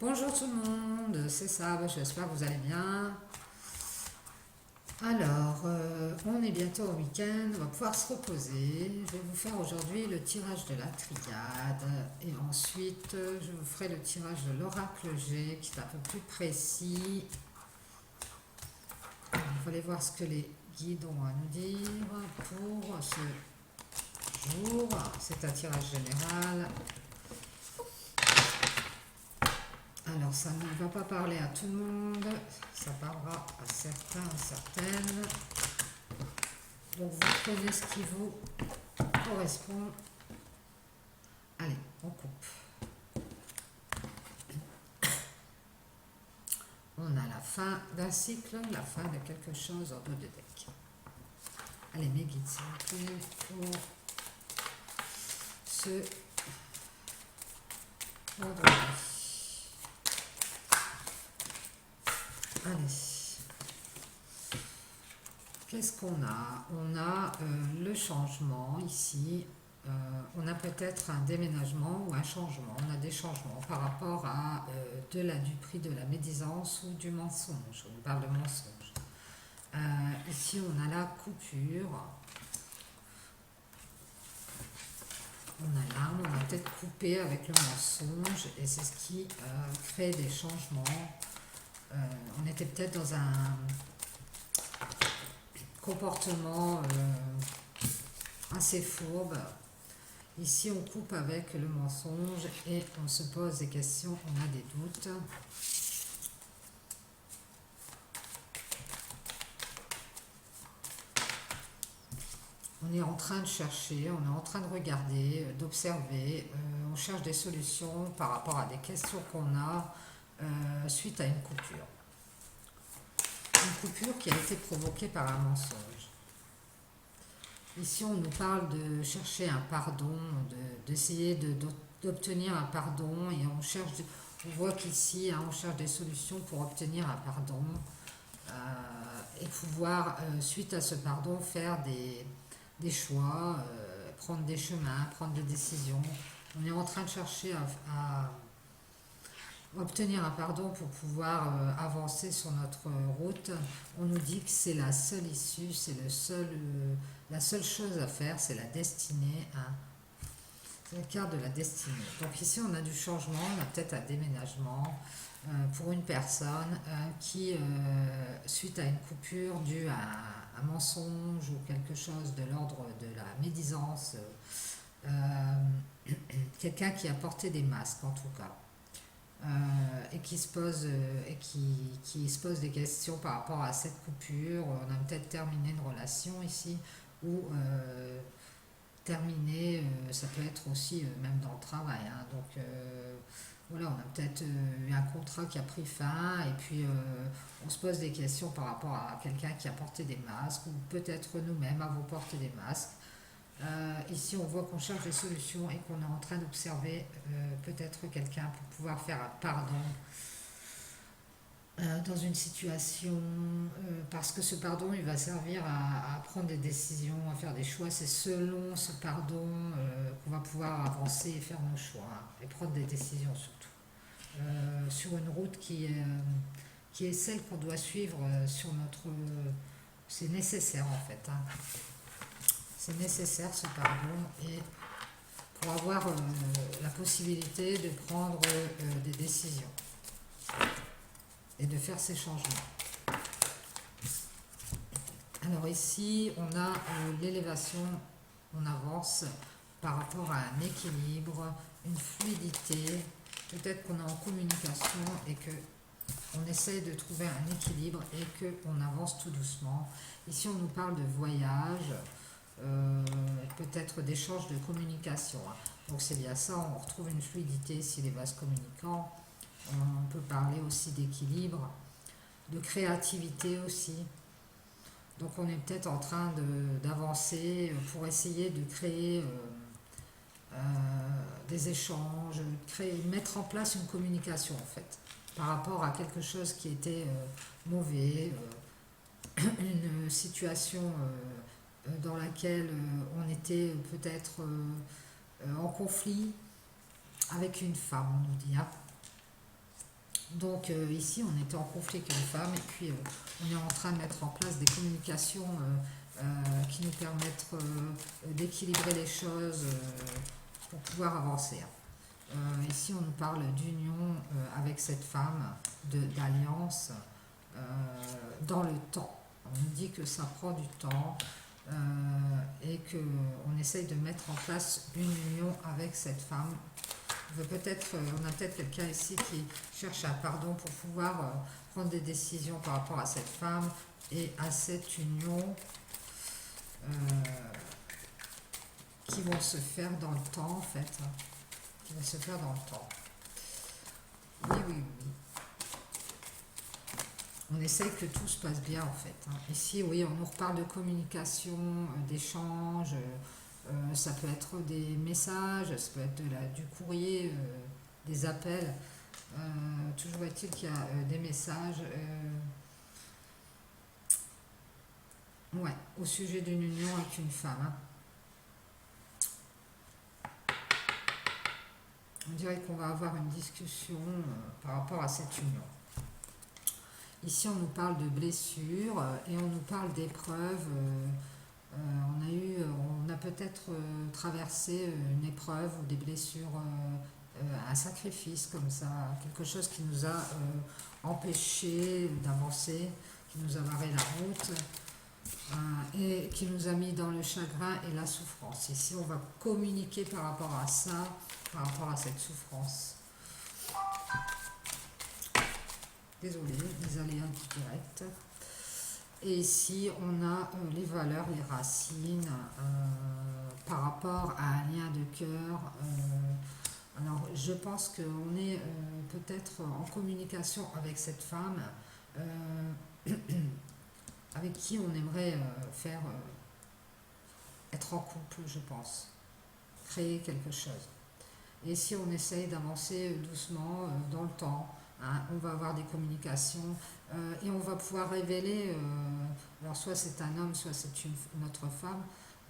Bonjour tout le monde, c'est Sab, j'espère que vous allez bien. Alors, on est bientôt au week-end, on va pouvoir se reposer. Je vais vous faire aujourd'hui le tirage de la triade et ensuite je vous ferai le tirage de l'oracle G qui est un peu plus précis. Alors, il faut aller voir ce que les guides ont à nous dire pour ce jour. C'est un tirage général. Alors, ça ne va pas parler à tout le monde, ça parlera à certains, à certaines. Donc, vous prenez ce qui vous correspond. Allez, on coupe. On a la fin d'un cycle, la fin de quelque chose en dos de deck. Allez, mes guides, s'il vous plaît, pour ce vendredi. Allez, qu'est-ce qu'on a? On a le changement ici. On a peut-être un déménagement ou un changement. On a des changements par rapport à du prix de la médisance ou du mensonge. On parle de mensonge. Ici, on a la coupure. On a l'arme, on a peut-être coupé avec le mensonge et c'est ce qui crée des changements. On était peut-être dans un comportement assez fourbe. Ici, on coupe avec le mensonge et on se pose des questions, on a des doutes. On est en train de chercher, on est en train de regarder, d'observer. On cherche des solutions par rapport à des questions qu'on a suite à une coupure. Une coupure qui a été provoquée par un mensonge. Ici, on nous parle de chercher un pardon, d'essayer d'obtenir un pardon et on voit qu'ici, on cherche des solutions pour obtenir un pardon et pouvoir, suite à ce pardon, faire des choix, prendre des chemins, prendre des décisions. On est en train de chercher à obtenir un pardon pour pouvoir avancer sur notre route. On nous dit que c'est la seule issue, c'est la seule chose à faire, c'est la destinée. C'est la carte de la destinée. Donc ici on a du changement, on a peut-être un déménagement pour une personne qui, suite à une coupure due à un mensonge ou quelque chose de l'ordre de la médisance, quelqu'un qui a porté des masques en tout cas. Et qui se pose qui se pose des questions par rapport à cette coupure. On a peut-être terminé une relation ici ou terminé, ça peut être aussi même dans le travail. Donc voilà, on a peut-être eu un contrat qui a pris fin et puis on se pose des questions par rapport à quelqu'un qui a porté des masques ou peut-être nous-mêmes avons porté des masques. Ici, on voit qu'on cherche des solutions et qu'on est en train d'observer peut-être quelqu'un pour pouvoir faire un pardon dans une situation, parce que ce pardon, il va servir à prendre des décisions, à faire des choix. C'est selon ce pardon qu'on va pouvoir avancer et faire nos choix et prendre des décisions surtout. Sur une route qui est celle qu'on doit suivre sur notre... c'est nécessaire en fait. C'est nécessaire ce pardon et pour avoir la possibilité de prendre des décisions et de faire ces changements. Alors ici, on a l'élévation, on avance par rapport à un équilibre, une fluidité. Peut-être qu'on est en communication et que on essaye de trouver un équilibre et qu'on avance tout doucement. Ici, on nous parle de voyage. Peut-être d'échange de communication. Donc c'est bien ça, on retrouve une fluidité si les vases communicants. On peut parler aussi d'équilibre, de créativité aussi. Donc on est peut-être en train d'avancer pour essayer de créer des échanges, mettre en place une communication en fait, par rapport à quelque chose qui était mauvais, une situation dans laquelle on était peut-être en conflit avec une femme, on nous dit. Donc ici, on était en conflit avec une femme et puis on est en train de mettre en place des communications qui nous permettent d'équilibrer les choses pour pouvoir avancer. Ici, on nous parle d'union avec cette femme, d'alliance euh, dans le temps. On nous dit que ça prend du temps et qu'on essaye de mettre en place une union avec cette femme. On a peut-être quelqu'un ici qui cherche un pardon pour pouvoir prendre des décisions par rapport à cette femme et à cette union euh, qui vont se faire dans le temps en fait, hein, qui va se faire dans le temps. Oui, oui, oui. On essaye que tout se passe bien en fait, hein. Ici, oui, on nous reparle de communication, d'échange. Ça peut être des messages, ça peut être du courrier, des appels. Toujours est-il qu'il y a des messages ouais, au sujet d'une union avec une femme, hein. On dirait qu'on va avoir une discussion par rapport à cette union. Ici, on nous parle de blessures et on nous parle d'épreuves. On a peut-être traversé une épreuve ou des blessures, un sacrifice comme ça, quelque chose qui nous a empêché d'avancer, qui nous a barré la route et qui nous a mis dans le chagrin et la souffrance. Ici, on va communiquer par rapport à ça, par rapport à cette souffrance. Désolée, les aléas du direct. Et ici, on a les valeurs, les racines, par rapport à un lien de cœur. Alors, je pense qu'on est peut-être en communication avec cette femme avec qui on aimerait être en couple, je pense, créer quelque chose. Et si on essaye d'avancer doucement dans le temps, hein, on va avoir des communications et on va pouvoir révéler, alors soit c'est un homme, soit c'est une autre femme,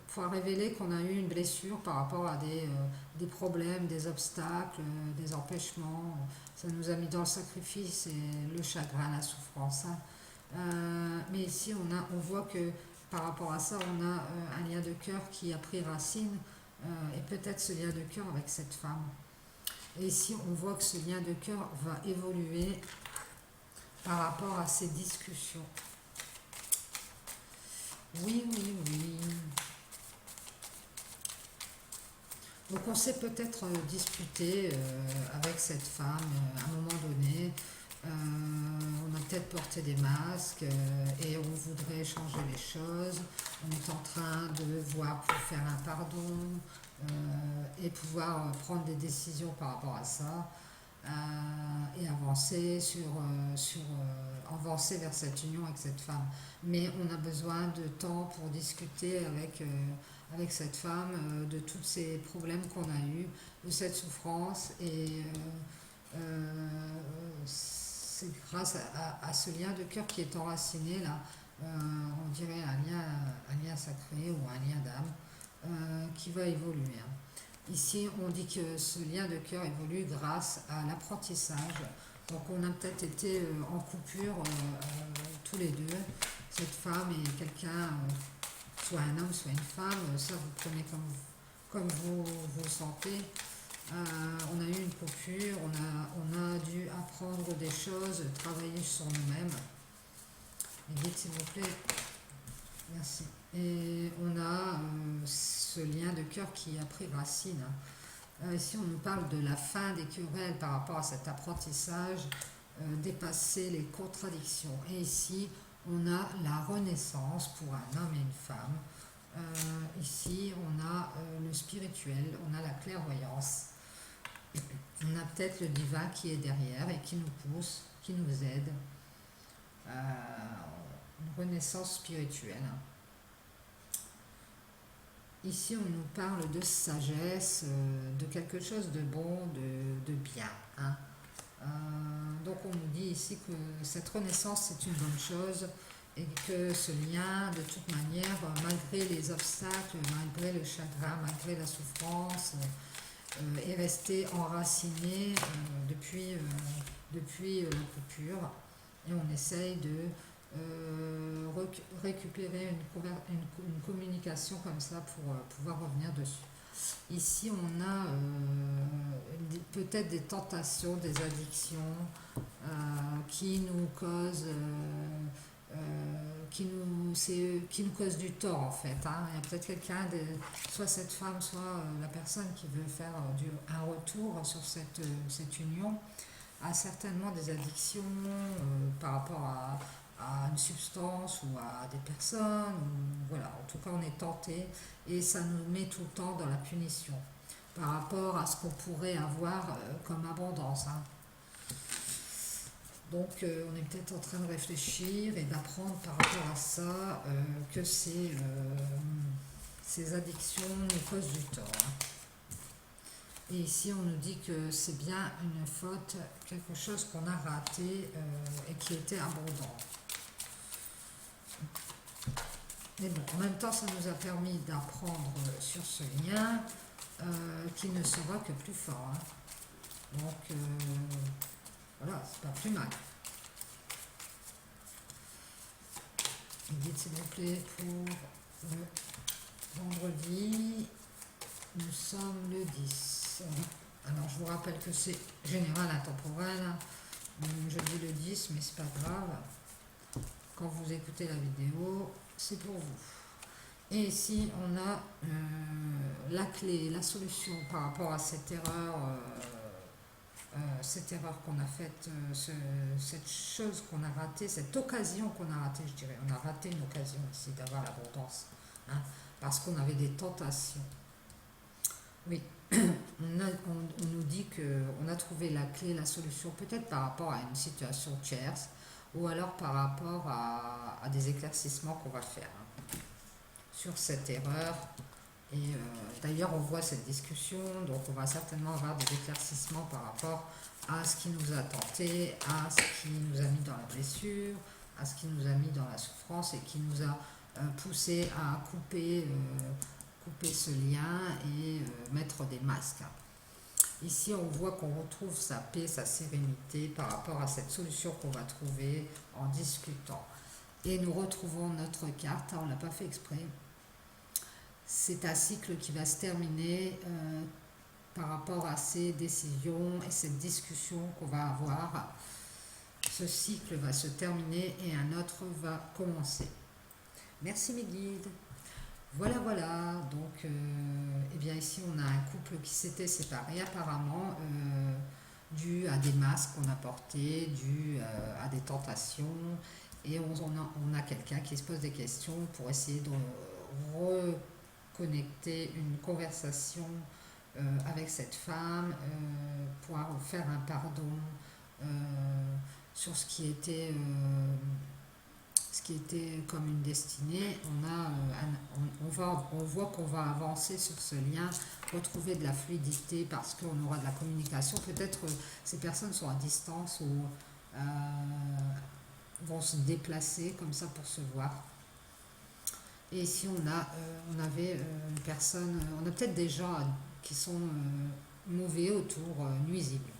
pouvoir révéler qu'on a eu une blessure par rapport à des problèmes, des obstacles, des empêchements. Ça nous a mis dans le sacrifice et le chagrin, la souffrance, hein. Mais ici, on voit que par rapport à ça, on a un lien de cœur qui a pris racine et peut-être ce lien de cœur avec cette femme. Et ici, on voit que ce lien de cœur va évoluer par rapport à ces discussions. Oui, oui, oui. Donc on s'est peut-être disputé avec cette femme à un moment donné. On a peut-être porté des masques et on voudrait changer les choses. On est en train de voir pour faire un pardon et pouvoir prendre des décisions par rapport à ça et avancer avancer vers cette union avec cette femme. Mais on a besoin de temps pour discuter avec cette femme de tous ces problèmes qu'on a eus, de cette souffrance et c'est grâce à ce lien de cœur qui est enraciné là, on dirait un lien sacré ou un lien d'âme qui va évoluer, hein. Ici, on dit que ce lien de cœur évolue grâce à l'apprentissage. Donc, on a peut-être été en coupure tous les deux, cette femme et quelqu'un, soit un homme, soit une femme, ça vous prenez comme vous vous sentez. On a eu une coupure, on a dû apprendre des choses, travailler sur nous-mêmes. Et vite, s'il vous plaît. Merci. Et on a ce lien de cœur qui a pris racine. Ici, on nous parle de la fin des querelles par rapport à cet apprentissage, dépasser les contradictions. Et ici, on a la renaissance pour un homme et une femme. Ici, on a le spirituel, on a la clairvoyance. On a peut-être le divin qui est derrière et qui nous pousse, qui nous aide. Une renaissance spirituelle. Ici, on nous parle de sagesse, de quelque chose de bon, de bien, hein. Donc, on nous dit ici que cette renaissance, c'est une bonne chose et que ce lien, de toute manière, malgré les obstacles, malgré le chagrin, malgré la souffrance, est resté enraciné depuis depuis la coupure, et on essaye de récupérer une communication comme ça pour pouvoir revenir dessus. Ici, on a peut-être des tentations, des addictions qui nous causent, qui nous causent du tort en fait. Hein. Il y a peut-être quelqu'un, soit cette femme, soit la personne qui veut faire un retour sur cette union, a certainement des addictions par rapport à une substance ou à des personnes. Ou, voilà, en tout cas, on est tenté et ça nous met tout le temps dans la punition par rapport à ce qu'on pourrait avoir comme abondance. Hein. Donc on est peut-être en train de réfléchir et d'apprendre par rapport à ça que ces addictions nous causent du tort. Hein. Et ici on nous dit que c'est bien une faute, quelque chose qu'on a raté et qui était abondant. Mais bon, en même temps ça nous a permis d'apprendre sur ce lien qui ne sera que plus fort. Hein. Donc voilà, c'est pas plus mal. Dites s'il vous plaît pour le vendredi, nous sommes le 10. Alors je vous rappelle que c'est général intemporel, je dis le 10 mais c'est pas grave, quand vous écoutez la vidéo c'est pour vous. Et ici on a la clé, la solution par rapport à cette erreur qu'on a faite, cette chose qu'on a ratée, cette occasion qu'on a ratée, je dirais. On a raté une occasion ici d'avoir l'abondance, hein, parce qu'on avait des tentations. Oui, on nous dit qu'on a trouvé la clé, la solution, peut-être par rapport à une situation tierce, ou alors par rapport à des éclaircissements qu'on va faire hein, sur cette erreur. Et d'ailleurs, on voit cette discussion, donc on va certainement avoir des éclaircissements par rapport à ce qui nous a tenté, à ce qui nous a mis dans la blessure, à ce qui nous a mis dans la souffrance et qui nous a poussé à couper ce lien et mettre des masques. Ici, on voit qu'on retrouve sa paix, sa sérénité par rapport à cette solution qu'on va trouver en discutant. Et nous retrouvons notre carte, on ne l'a pas fait exprès. C'est un cycle qui va se terminer par rapport à ces décisions et cette discussion qu'on va avoir. Ce cycle va se terminer et un autre va commencer. Merci mes guides. Voilà, donc eh bien ici on a un couple qui s'était séparé apparemment dû à des masques qu'on a portés, dû à des tentations, et on a quelqu'un qui se pose des questions pour essayer de reconnecter une conversation avec cette femme, pouvoir faire un pardon sur ce qui était comme une destinée. On voit qu'on va avancer sur ce lien, retrouver de la fluidité parce qu'on aura de la communication. Peut-être ces personnes sont à distance ou vont se déplacer comme ça pour se voir. Et ici on avait une personne, on a peut-être des gens qui sont mauvais autour, nuisibles.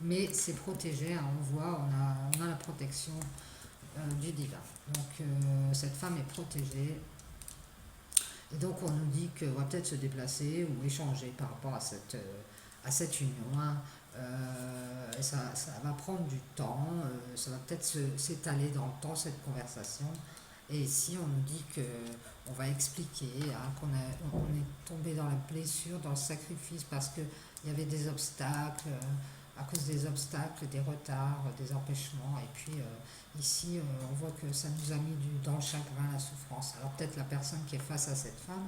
Mais c'est protégé, hein, on voit, on a la protection du divin. Donc cette femme est protégée. Et donc on nous dit qu'on va peut-être se déplacer ou échanger par rapport à cette union. Hein. Ça va prendre du temps, ça va peut-être s'étaler dans le temps cette conversation. Et ici on nous dit qu'on va expliquer hein, qu'on est tombé dans la blessure, dans le sacrifice parce qu'il y avait des obstacles. À cause des obstacles, des retards, des empêchements. Et puis ici, on voit que ça nous a mis dans le chagrin, la souffrance. Alors peut-être la personne qui est face à cette femme,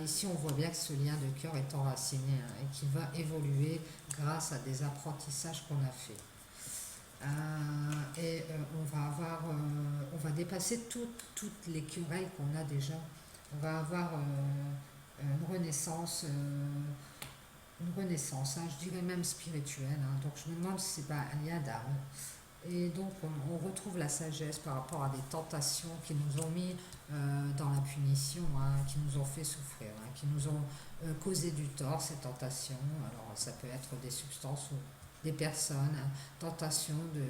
ici on voit bien que ce lien de cœur est enraciné hein, et qui va évoluer grâce à des apprentissages qu'on a fait. Et on va dépasser toutes les querelles qu'on a déjà. On va avoir une renaissance. Hein, je dirais même spirituelle. Hein. Donc je me demande si c'est pas un lien d'âme. Et donc on retrouve la sagesse par rapport à des tentations qui nous ont mis dans la punition, hein, qui nous ont fait souffrir, hein, qui nous ont causé du tort, ces tentations. Alors ça peut être des substances des personnes, hein, tentation de,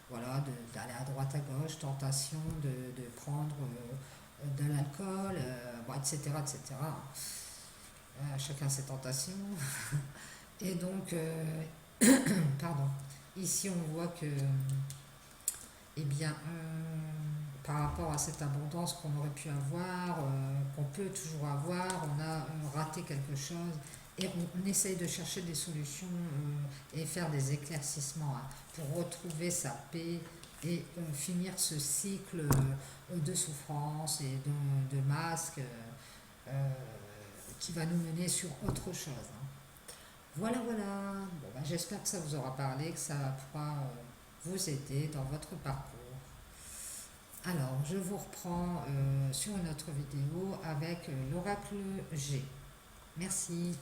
voilà, d'aller à droite à gauche, tentation de prendre de l'alcool, bon, etc., etc. Chacun ses tentations. Et donc, pardon, ici on voit que, eh bien, par rapport à cette abondance qu'on aurait pu avoir, qu'on peut toujours avoir, on a raté quelque chose et on essaye de chercher des solutions et faire des éclaircissements, hein, pour retrouver sa paix et finir ce cycle de souffrance et de masques euh, qui va nous mener sur autre chose, hein. Voilà, voilà. Bon, ben, j'espère que ça vous aura parlé, que ça pourra vous aider dans votre parcours. Alors, je vous reprends sur une autre vidéo avec l'oracle G. Merci.